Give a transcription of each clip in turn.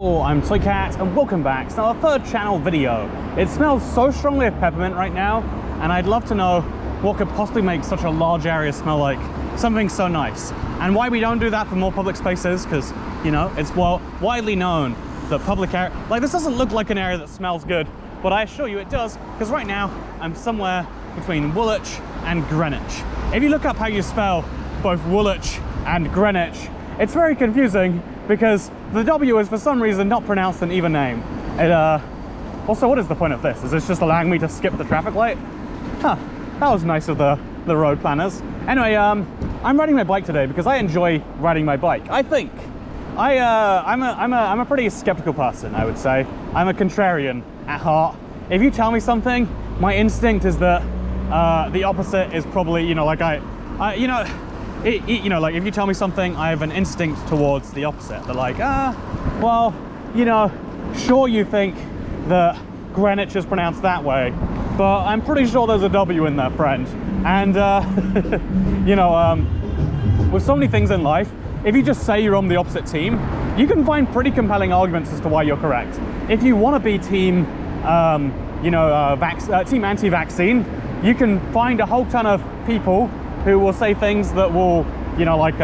Oh, I'm Toycat and welcome back to our third channel video. It smells so strongly of peppermint right now, and I'd love to know what could possibly make such a large area smell like something so nice. And why we don't do that for more public spaces, because, you know, it's widely known that public area, like this doesn't look like an area that smells good, but I assure you it does, because right now I'm somewhere between Woolwich and Greenwich. If you look up how you spell both Woolwich and Greenwich, it's very confusing because the W is for some reason not pronounced in either name. Also, what is the point of this? Is this just allowing me to skip the traffic light? Huh, that was nice of the road planners. Anyway, I'm riding my bike today because I enjoy riding my bike. I think. I'm a pretty skeptical person, I would say. I'm a contrarian at heart. If you tell me something, my instinct is that the opposite is probably, you know, like like if you tell me something, I have an instinct towards the opposite. They're like, well, you know, sure you think that Greenwich is pronounced that way, but I'm pretty sure there's a W in there, friend. And, you know, with so many things in life, if you just say you're on the opposite team, you can find pretty compelling arguments as to why you're correct. If you want to be team, team anti-vaccine, you can find a whole ton of people who will say things that will, like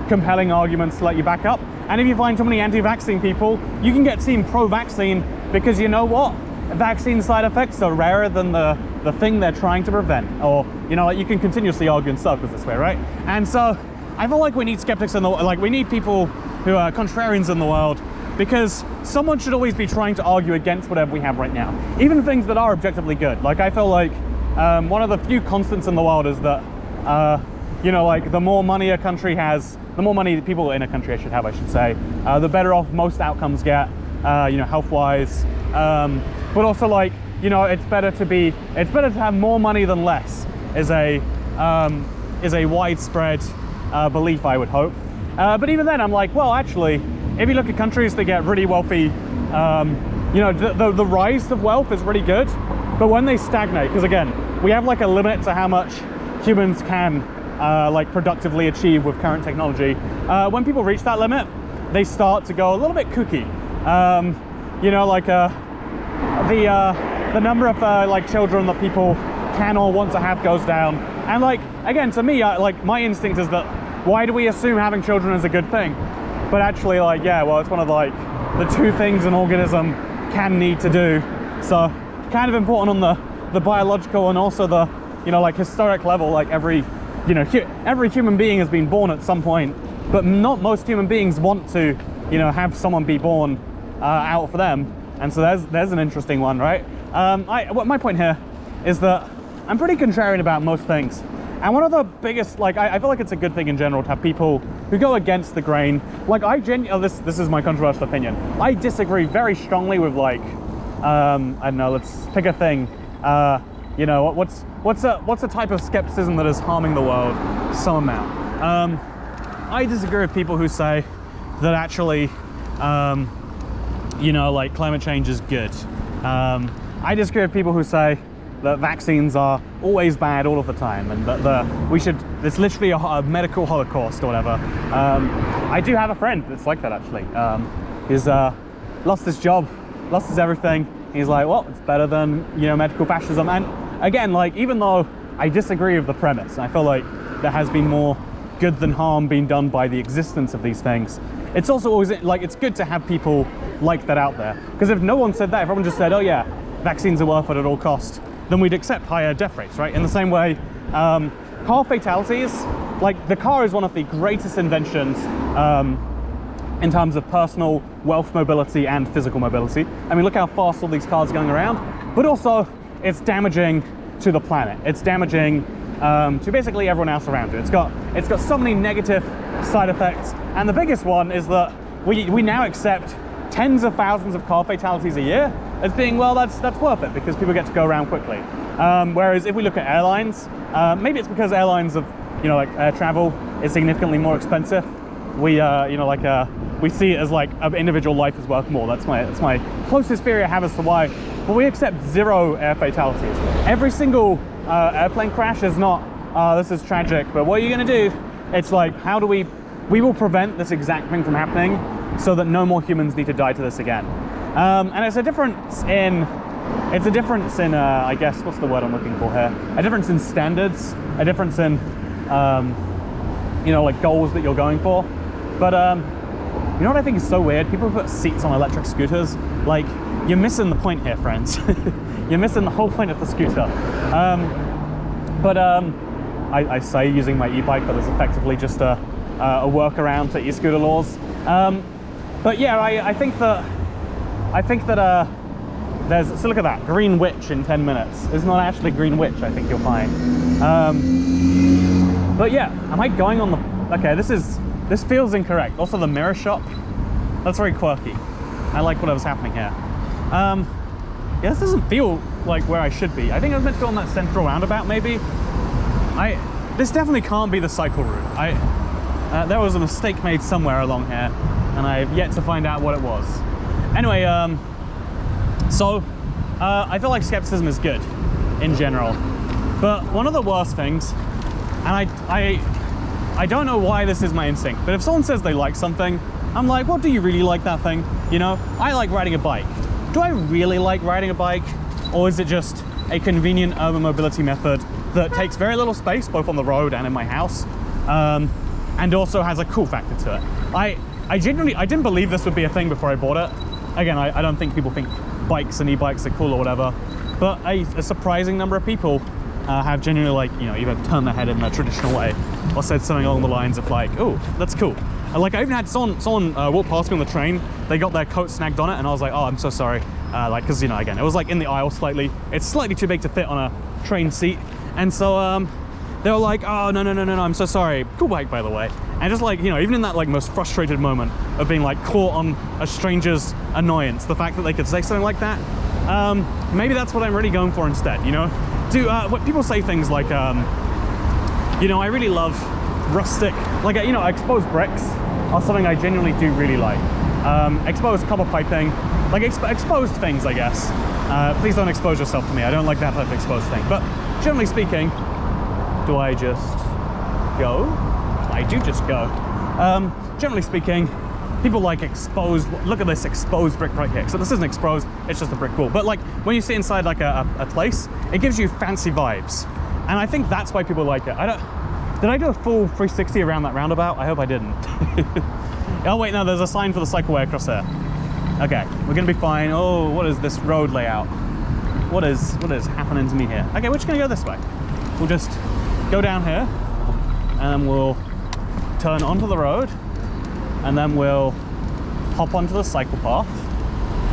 compelling arguments to let you back up. And if you find too many anti-vaccine people, you can get team pro-vaccine because you know what? Vaccine side effects are rarer than the thing they're trying to prevent. Or, you can continuously argue in circles this way, right? And so I feel like we need skeptics in the world, like we need people who are contrarians in the world, because someone should always be trying to argue against whatever we have right now. Even things that are objectively good. Like I feel like one of the few constants in the world is that the more money a country has, the more money people in a country should have, I should say, the better off most outcomes get, health-wise. But also, it's better to have more money than less is a widespread belief, I would hope. But even then, I'm like, well, actually, if you look at countries that get really wealthy, the rise of wealth is really good. But when they stagnate, because again, we have like a limit to how much humans can productively achieve with current technology. When people reach that limit, they start to go a little bit kooky. The number of children that people can or want to have goes down. And again, to me, my instinct is that why do we assume having children is a good thing? But actually, it's one of the two things an organism can need to do. So kind of important on the biological and also the historic level. Every human being has been born at some point, but not most human beings want to have someone be born out for them. And so there's an interesting one, right? My point here is that I'm pretty contrarian about most things. And one of the biggest, I feel like it's a good thing in general to have people who go against the grain. This is my controversial opinion. I disagree very strongly with I don't know, let's pick a thing. What's a type of skepticism that is harming the world some amount? I disagree with people who say that actually, climate change is good. I disagree with people who say that vaccines are always bad all of the time and that it's literally a medical holocaust or whatever. I do have a friend that's like that actually. He's lost his job, lost his everything. He's like, well, it's better than, medical fascism. And again, even though I disagree with the premise, I feel like there has been more good than harm being done by the existence of these things. It's also always, it's good to have people like that out there. Because if no one said that, if everyone just said, oh yeah, vaccines are worth it at all cost, then we'd accept higher death rates, right? In the same way, car fatalities, the car is one of the greatest inventions in terms of personal wealth mobility and physical mobility. I mean, look how fast all these cars are going around, but also it's damaging to the planet. It's damaging to basically everyone else around it. It's got so many negative side effects. And the biggest one is that we now accept tens of thousands of car fatalities a year as being, well, that's worth it because people get to go around quickly. Whereas if we look at airlines, maybe it's because airlines of, air travel is significantly more expensive. We see it as an individual life is worth more. That's my closest theory I have as to why. But we accept zero air fatalities. Every single airplane crash is not, this is tragic, but what are you going to do? It's how do we will prevent this exact thing from happening so that no more humans need to die to this again. And it's a difference in, I guess, what's the word I'm looking for here? A difference in standards, a difference in, you know, like goals that you're going for. But you know what I think is so weird? People who put seats on electric scooters, like, you're missing the point here, friends. You're missing the whole point of the scooter. I say using my e-bike, but it's effectively just a workaround to e-scooter laws. But yeah, I think that there's, so look at that, Greenwich in 10 minutes. It's not actually Greenwich, I think you'll find. But yeah, am I going on the, okay, this feels incorrect. Also the mirror shop, that's very quirky. I like whatever's happening here. Yeah, this doesn't feel like where I should be. I think I was meant to go on that central roundabout, maybe. This definitely can't be the cycle route. There was a mistake made somewhere along here, and I've yet to find out what it was. Anyway, so I feel like skepticism is good in general, but one of the worst things, and I don't know why this is my instinct, but if someone says they like something, I'm like, well, do you really like that thing? You know, I like riding a bike. Do I really like riding a bike? Or is it just a convenient urban mobility method that takes very little space, both on the road and in my house, and also has a cool factor to it? I didn't believe this would be a thing before I bought it. Again, I don't think people think bikes and e-bikes are cool or whatever, but a surprising number of people have genuinely, like, you know, either turned their head in the traditional way or said something along the lines of like, oh, that's cool. Like, I even had someone walk past me on the train. They got their coat snagged on it, and I was like, oh, I'm so sorry. Like, because, you know, again, it was like in the aisle slightly. It's slightly too big to fit on a train seat. And so they were like, oh, no, I'm so sorry. Cool bike, by the way. And just like, you know, even in that like most frustrated moment of being like caught on a stranger's annoyance, the fact that they could say something like that, maybe that's what I'm really going for instead, you know? What people say things like, you know, I really love rustic, like, you know, exposed bricks are something I genuinely do really like. Exposed copper piping, like exposed things, I guess. Please don't expose yourself to me. I don't like that type of exposed thing. But generally speaking, do I just go? I do just go. Generally speaking, people like exposed, look at this exposed brick right here. So this isn't exposed, it's just a brick wall. But like when you sit inside like a place, it gives you fancy vibes. And I think that's why people like it. Did I do a full 360 around that roundabout? I hope I didn't. Oh wait, no, there's a sign for the cycleway across there. Okay, we're gonna be fine. Oh, what is this road layout? What is happening to me here? Okay, we're just gonna go this way. We'll just go down here, and then we'll turn onto the road, and then we'll hop onto the cycle path.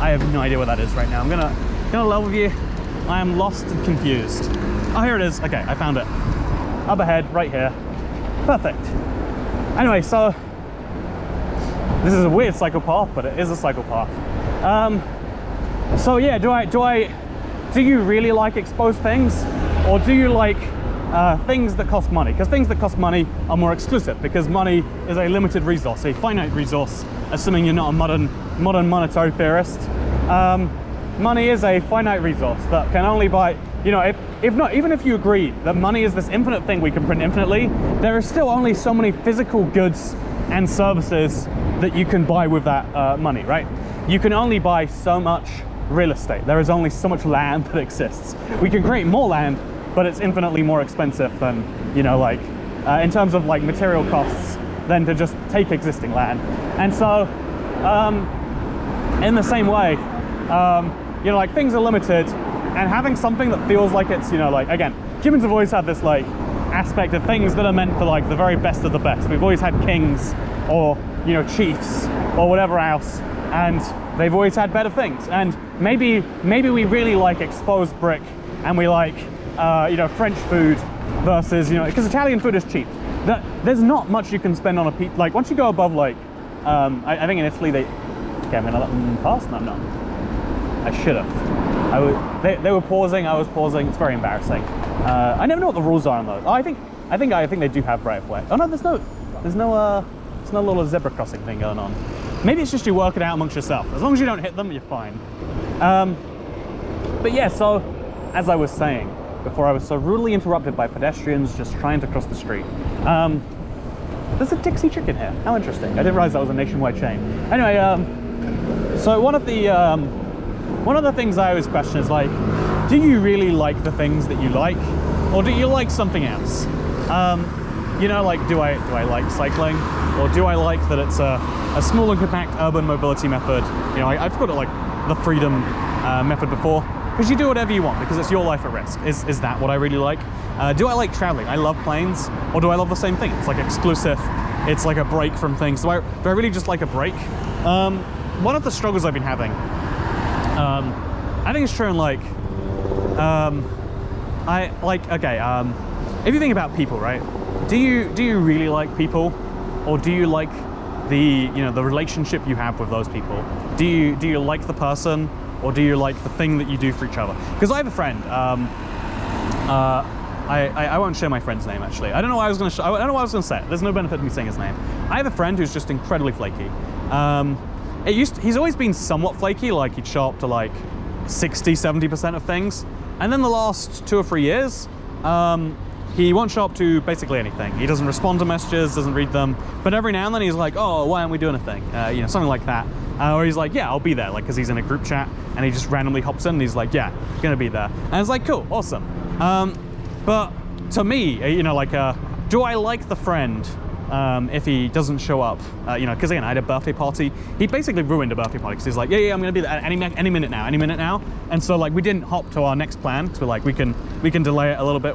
I have no idea where that is right now. I'm gonna level with you. I am lost and confused. Oh, here it is. Okay, I found it. Up ahead, right here. Perfect. Anyway, so this is a weird cycle path, but it is a cycle path. So yeah, do you really like exposed things, or do you like things that cost money? Because things that cost money are more exclusive, because money is a limited resource, a finite resource, assuming you're not a modern monetary theorist. Money is a finite resource that can only buy, you know, even if you agree that money is this infinite thing we can print infinitely, there are still only so many physical goods and services that you can buy with that money, right? You can only buy so much real estate. There is only so much land that exists. We can create more land, but it's infinitely more expensive than, you know, like, in terms of like material costs, than to just take existing land. And so, in the same way, you know, like, things are limited, and having something that feels like it's, you know, like, again, humans have always had this like aspect of things that are meant for like the very best of the best. We've always had kings, or, you know, chiefs, or whatever else, and they've always had better things. And maybe we really like exposed brick, and we like, you know, French food versus, you know, because Italian food is cheap. There's not much you can spend on a pizza. Like, once you go above, like, I think in Italy they, okay, I'm gonna let them pass. No, I'm not. I should have. They were pausing. I was pausing. It's very embarrassing. I never know what the rules are on those. Oh, I think they do have right of way. Oh no, there's no little zebra crossing thing going on. Maybe it's just you work it out amongst yourself. As long as you don't hit them, you're fine. But yeah, so as I was saying before, I was so rudely interrupted by pedestrians just trying to cross the street. there's a Dixie Chicken here. How interesting. I didn't realize that was a nationwide chain. Anyway, so one of the things I always question is like, do you really like the things that you like, or do you like something else? You know, like, do I like cycling, or do I like that it's a small and compact urban mobility method? You know, I've called it like the freedom method before, because you do whatever you want because it's your life at risk. Is that what I really like? Do I like traveling? I love planes, or do I love the same thing? It's like exclusive. It's like a break from things. Do I really just like a break? One of the struggles I've been having, I think it's true in like, if you think about people, right? Do you really like people, or do you like the relationship you have with those people? Do you like the person, or do you like the thing that you do for each other? Because I have a friend. I won't share my friend's name actually. I don't know what I was going to. I don't know what I was going to say. There's no benefit in me saying his name. I have a friend who's just incredibly flaky. He's always been somewhat flaky. Like he'd show up to like 60-70% of things, and then the last 2 or 3 years, he won't show up to basically anything. He doesn't respond to messages, doesn't read them. But every now and then he's like, oh, why aren't we doing a thing? You know, something like that. Or he's like, yeah, I'll be there, like, because he's in a group chat, and he just randomly hops in, and he's like, yeah, gonna be there. And it's like, cool, awesome. But to me, you know, like, do I like the friend if he doesn't show up? You know, because again, I had a birthday party. He basically ruined a birthday party because he's like, yeah, I'm gonna be there any minute now. And so like we didn't hop to our next plan because we're like, we can delay it a little bit.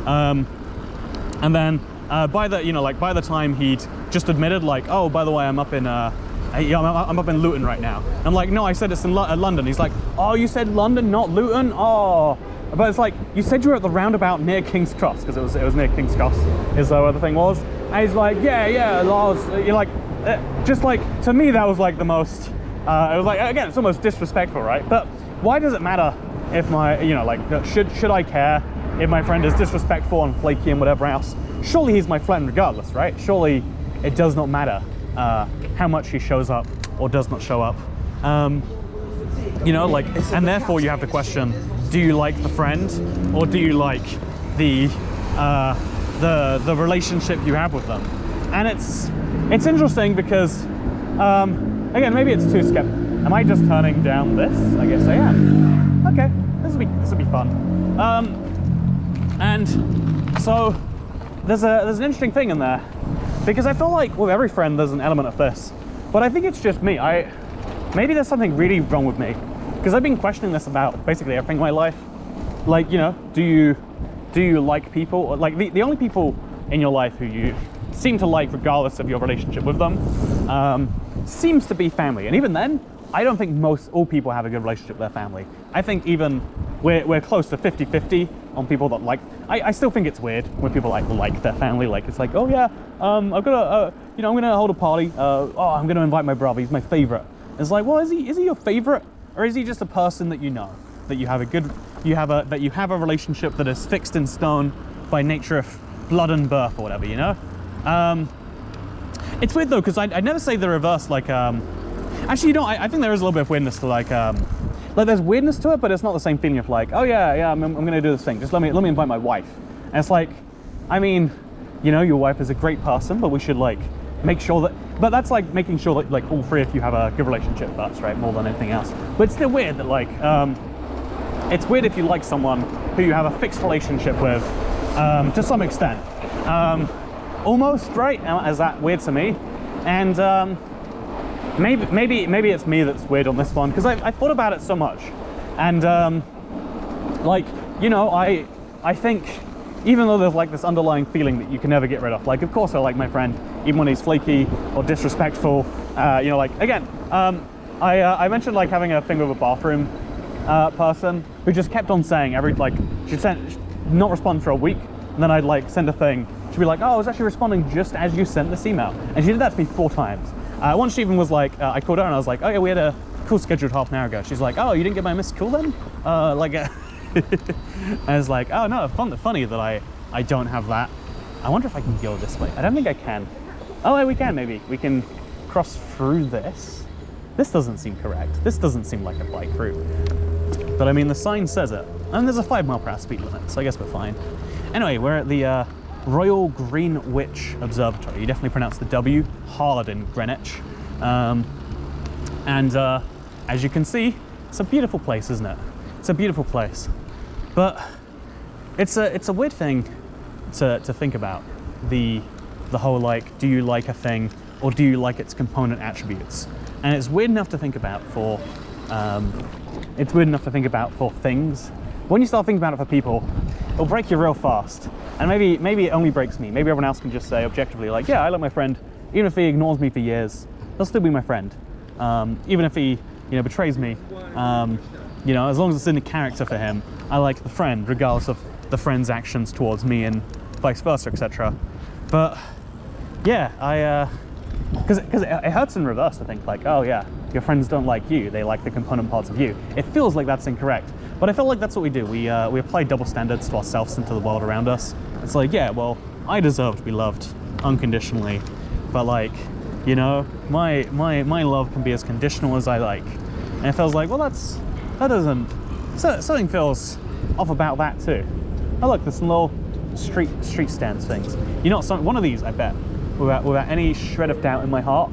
And then by the time he'd just admitted like, oh, by the way, I'm up in I'm up in Luton right now. I'm like, no, I said it's in London. He's like, oh, you said London, not Luton? Oh. But it's like, you said you were at the roundabout near King's Cross, because it was near King's Cross, is where the thing was. And he's like, yeah, Lars, you're like, just like, to me that was like the most, it was like, again, it's almost disrespectful, right? But why does it matter if my, you know, like, should I care if my friend is disrespectful and flaky and whatever else? Surely he's my friend regardless, right? Surely it does not matter how much he shows up or does not show up. You know, like, and therefore you have the question, do you like the friend, or do you like the relationship you have with them? And it's interesting because again, maybe it's too skeptical. Am I just turning down this? I guess I am. Okay, this will be fun. And so there's an interesting thing in there, because I feel like with every friend there's an element of this, but I think it's just me. Maybe there's something really wrong with me, because I've been questioning this about basically everything in my life. Like, you know, do you like people? Or like the only people in your life who you seem to like regardless of your relationship with them seems to be family. And even then, I don't think all people have a good relationship with their family. I think even we're close to 50-50 on people that like. I still think it's weird when people like their family. Like, it's like, oh yeah, I've got you know, I'm gonna hold a party. I'm gonna invite my brother. He's my favorite. It's like, well, is he your favorite, or is he just a person that you know, that you have a relationship that is fixed in stone by nature of blood and birth or whatever, you know? It's weird though, because I'd never say the reverse. Like, actually, you know, I think there is a little bit of weirdness to like there's weirdness to it, but it's not the same feeling of like, oh yeah, I'm gonna do this thing. Just let me invite my wife. And it's like, I mean, you know, your wife is a great person, but we should like make sure that. But that's like making sure that like all three of you have a good relationship. That's right, more than anything else. But it's still weird that like, it's weird if you like someone who you have a fixed relationship with, to some extent. Almost, right? Is that weird to me? And maybe it's me that's weird on this one, because I thought about it so much. And like, you know, I think even though there's like this underlying feeling that you can never get rid of, like, of course I like my friend even when he's flaky or disrespectful. You know, like, again, I mentioned like having a thing with a bathroom person who just kept on saying she'd not respond for a week, and then I'd like send a thing. She'd be like, oh, I was actually responding just as you sent this email. And she did that to me 4 times. Once she even was like, I called her and I was like, oh yeah, we had a call scheduled half an hour ago. She's like, oh, you didn't get my missed call then? I was like, oh no, funny that I don't have that. I wonder if I can go this way. I don't think I can. Oh, yeah, we can maybe. We can cross through this. This doesn't seem correct. This doesn't seem like a bike route. But I mean, the sign says it. And there's a 5 mile per hour speed limit, so I guess we're fine. Anyway, we're at the Royal Greenwich Observatory. You definitely pronounce the W hard in Greenwich. As you can see, it's a beautiful place, isn't it? It's a beautiful place. But it's a weird thing to think about. The whole, like, do you like a thing or do you like its component attributes? And it's weird enough to think about for things. When you start thinking about it for people, it'll break you real fast. And maybe it only breaks me. Maybe everyone else can just say objectively, like, yeah, I like my friend, even if he ignores me for years, he'll still be my friend. Even if he, betrays me, as long as it's in the character for him, I like the friend, regardless of the friend's actions towards me and vice versa, etc. But yeah, because it hurts in reverse to think like, oh yeah, your friends don't like you, they like the component parts of you. It feels like that's incorrect, but I feel like that's what we do. We apply double standards to ourselves and to the world around us. It's like, yeah, well, I deserve to be loved unconditionally, but like, my love can be as conditional as I like. And it feels like, well, something feels off about that too. Oh look, there's some little street stands things. One of these, I bet, without any shred of doubt in my heart,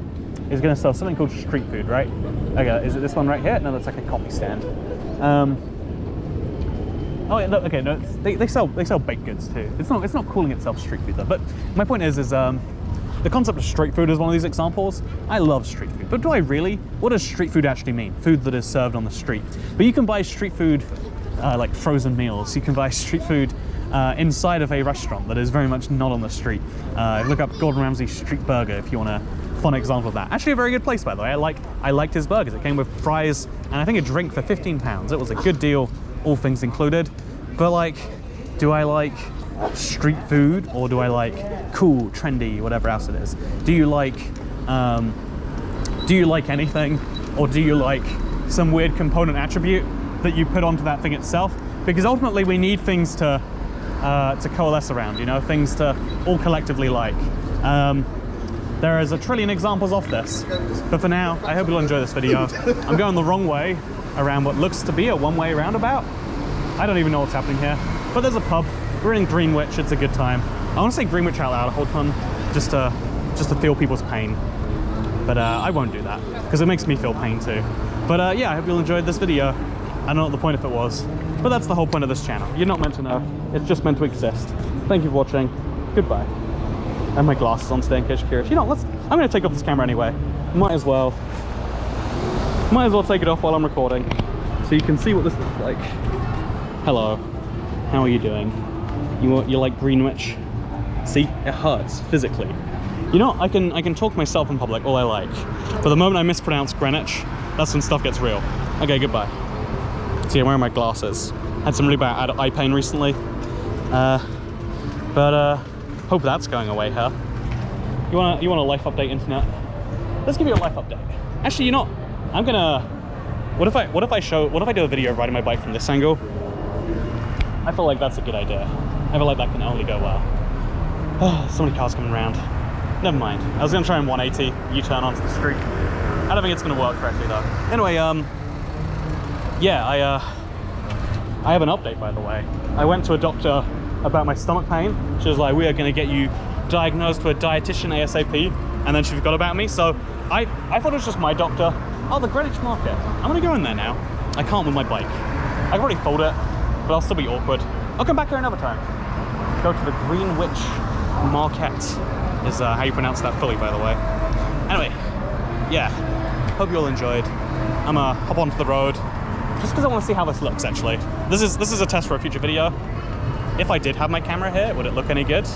is going to sell something called street food, right? Okay, is it this one right here? No, that's like a coffee stand. Oh yeah, no, okay, no, they sell baked goods too. It's not calling itself street food though. But my point is the concept of street food is one of these examples. I love street food, but do I really? What does street food actually mean? Food that is served on the street. But you can buy street food like frozen meals. You can buy street food inside of a restaurant that is very much not on the street. Look up Gordon Ramsay's Street Burger if you want a fun example of that. Actually a very good place, by the way. I liked his burgers. It came with fries and I think a drink for £15. It was a good deal, all things included. But like, do I like street food or do I like cool, trendy, whatever else it is? Do you like anything, or do you like some weird component attribute that you put onto that thing itself? Because ultimately we need things to coalesce around, things to all collectively like. There is a trillion examples of this, but for now, I hope you'll enjoy this video. I'm going the wrong way around what looks to be a one-way roundabout. I don't even know what's happening here, but there's a pub. We're in Greenwich, it's a good time. I want to say Greenwich out loud a whole ton, just to feel people's pain. But I won't do that, because it makes me feel pain too. But yeah, I hope you'll enjoy this video. I don't know what the point of it was, but that's the whole point of this channel. You're not meant to know, it's just meant to exist. Thank you for watching, goodbye. And my glasses on today in case you're curious. I'm gonna take off this camera anyway. Might as well take it off while I'm recording, so you can see what this looks like. Hello, how are you doing? You like Greenwich? See, it hurts physically. I can talk myself in public all I like, but the moment I mispronounce Greenwich, that's when stuff gets real. Okay, goodbye. See, I'm wearing my glasses. Had some really bad eye pain recently, but hope that's going away here. You want a life update, internet? Let's give you a life update. Actually, I'm gonna. What if I do a video of riding my bike from this angle? I feel like that's a good idea. I feel like that can only go well. Oh, so many cars coming around. Never mind. I was gonna try and 180 U-turn onto the street. I don't think it's gonna work correctly though. Anyway, yeah, I have an update, by the way. I went to a doctor about my stomach pain. She was like, we are gonna get you diagnosed to a dietitian ASAP, and then she forgot about me. So I thought it was just my doctor. Oh, the Greenwich Market. I'm gonna go in there now. I can't with my bike. I've already fold it, but I'll still be awkward. I'll come back here another time. Go to the Greenwich Market, is how you pronounce that fully, by the way. Anyway, yeah, hope you all enjoyed. I'm gonna hop onto the road, just because I want to see how this looks, actually. This is a test for a future video. If I did have my camera here, would it look any good?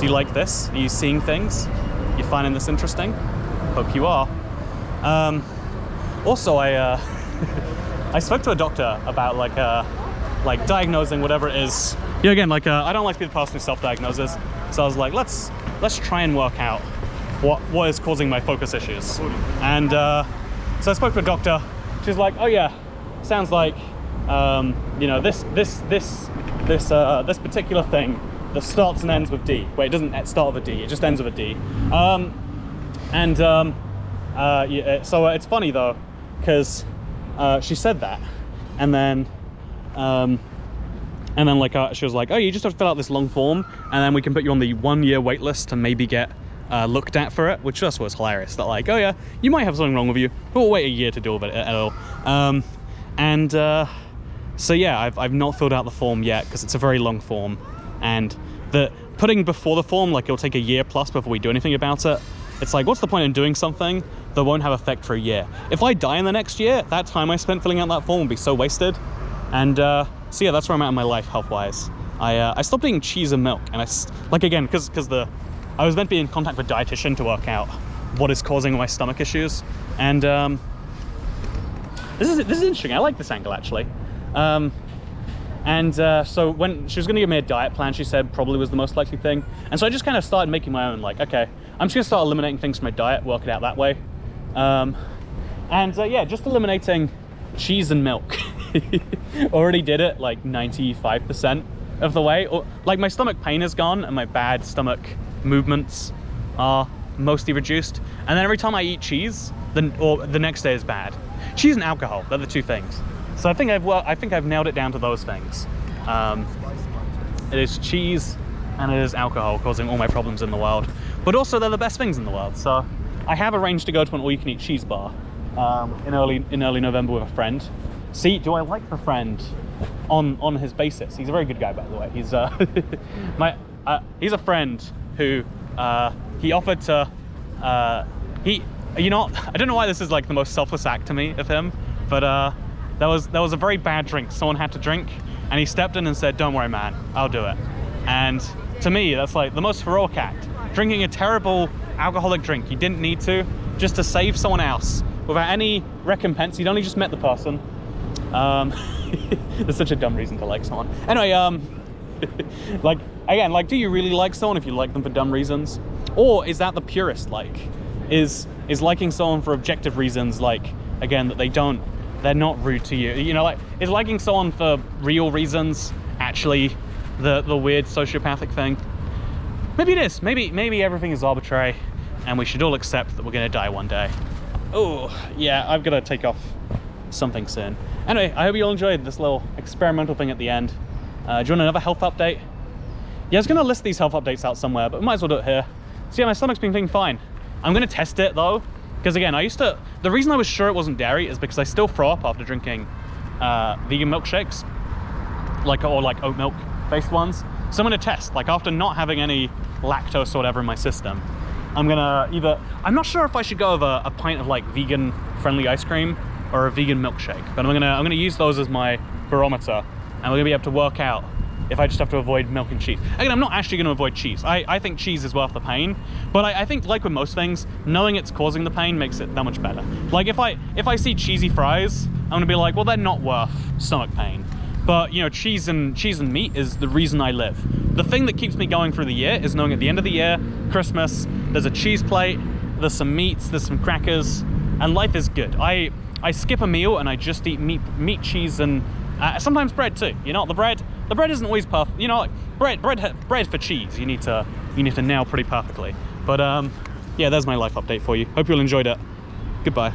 Do you like this? Are you seeing things? You finding this interesting? Hope you are. Also, I spoke to a doctor about like diagnosing whatever it is. Again, I don't like to be the person who self-diagnoses, so I was like, let's try and work out what is causing my focus issues. And so I spoke to a doctor. She's like, oh yeah, sounds like this particular thing that starts and ends with D. Wait, it doesn't start with a D, it just ends with a D. So it's funny though, because she said that, and then And then like she was like, oh, you just have to fill out this long form, and then we can put you on the 1-year wait list to maybe get looked at for it, which just was hilarious. That like, oh yeah, you might have something wrong with you, but we'll wait a year to deal with it at all. So yeah, I've not filled out the form yet because it's a very long form, and the putting before the form, like it'll take a year plus before we do anything about it. It's like, what's the point in doing something that won't have effect for a year? If I die in the next year, that time I spent filling out that form will be so wasted. And so yeah, that's where I'm at in my life health-wise. I stopped eating cheese and milk, and again, because I was meant to be in contact with a dietitian to work out what is causing my stomach issues. And this is interesting. I like this angle actually. So when she was going to give me a diet plan, she said probably was the most likely thing. And so I just kind of started making my own, like, okay, I'm just going to start eliminating things from my diet, work it out that way. Yeah, just eliminating cheese and milk. Already did it like 95% of the way. Like my stomach pain is gone and my bad stomach movements are mostly reduced. And then every time I eat cheese, the next day is bad. Cheese and alcohol, they're the two things. So I think I've nailed it down to those things. It is cheese and it is alcohol causing all my problems in the world. But also they're the best things in the world. So I have arranged to go to an all-you-can-eat cheese bar in early November with a friend. See, do I like the friend on his basis? He's a very good guy, by the way. He's he's a friend who he offered to you know, I don't know why this is like the most selfless act to me of him, but there was a very bad drink someone had to drink, and he stepped in and said, "Don't worry, man, I'll do it." And to me, that's like the most heroic act. Drinking a terrible alcoholic drink you didn't need to, just to save someone else without any recompense. You'd only just met the person. There's such a dumb reason to like someone. Anyway, like again, like, do you really like someone if you like them for dumb reasons, or is that the purest like? Is liking someone for objective reasons, like again that they're not rude to you? You know, like, is liking someone for real reasons actually the weird sociopathic thing? Maybe it is. Maybe everything is arbitrary, and we should all accept that we're gonna die one day. Oh yeah, I've got to take off something soon. Anyway, I hope you all enjoyed this little experimental thing at the end. Do you want another health update? Yeah, I was gonna list these health updates out somewhere, but we might as well do it here. So yeah, my stomach's been feeling fine. I'm gonna test it though, because again, the reason I was sure it wasn't dairy is because I still throw up after drinking vegan milkshakes, or like oat milk based ones. So I'm gonna test, like after not having any lactose or whatever in my system, I'm gonna I'm not sure if I should go with a pint of like vegan friendly ice cream or a vegan milkshake, but I'm gonna use those as my barometer, and we're gonna be able to work out if I just have to avoid milk and cheese. Again, I'm not actually going to avoid cheese. I think cheese is worth the pain, but I think, like with most things, knowing it's causing the pain makes it that much better. Like if I see cheesy fries, I'm going to be like, well, they're not worth stomach pain. But you know, cheese and meat is the reason I live. The thing that keeps me going through the year is knowing at the end of the year, Christmas, there's a cheese plate, there's some meats, there's some crackers, and life is good. I skip a meal and I just eat meat, cheese, and sometimes bread too. You know, the bread isn't always perfect. You know, like bread for cheese, you need to nail pretty perfectly. But yeah, there's my life update for you. Hope you all enjoyed it. Goodbye.